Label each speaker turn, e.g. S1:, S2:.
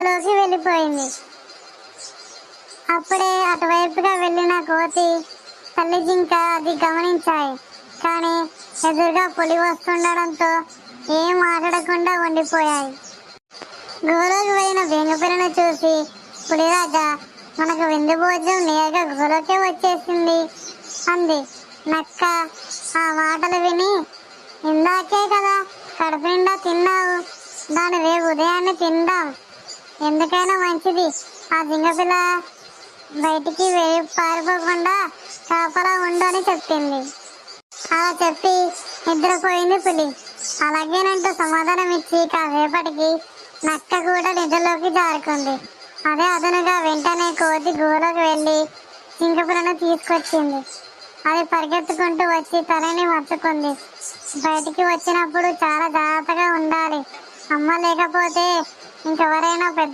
S1: లోకి వెళ్ళిపోయింది. అప్పుడే అటువైపుగా వెళ్ళిన కోతి, తల్లి జింక అది గమనించాయి. కానీ ఎదురుగా పులి వస్తుండడంతో ఏం మాట్లాడకుండా ఉండిపోయాయి. గుహలోకి వెళ్ళిన బెంగపిల్లను చూసి పులిరాజా, మనకు విందు భోజనం నేరుగా గుహలోకే వచ్చేసింది అంది. నక్క ఆ మాటలు విని, ఇందాకే కదా కడుపు నిండా తిన్నావు, దాని రేపు ఉదయాన్నే తిందాం, ఎందుకైనా మంచిది ఆ జింగపిల్ల బయటికి పారిపోకుండా కాపలా ఉండు అని చెప్పింది. అలా చెప్పి నిద్రపోయింది పులి. అలాగేనంటూ సమాధానం ఇచ్చి కాసేపటికి నక్క కూడా నిద్రలోకి జారుకుంది. అదే అదనుగా వెంటనే కోతి గుహలోకి వెళ్ళి జింకపిల్లను తీసుకొచ్చింది. అది పరిగెత్తుకుంటూ వచ్చి తలని మర్చుకుంది. బయటికి వచ్చినప్పుడు చాలా జాగ్రత్తగా ఉండాలి, అమ్మ లేకపోతే ఇంకెవరైనా పెద్ద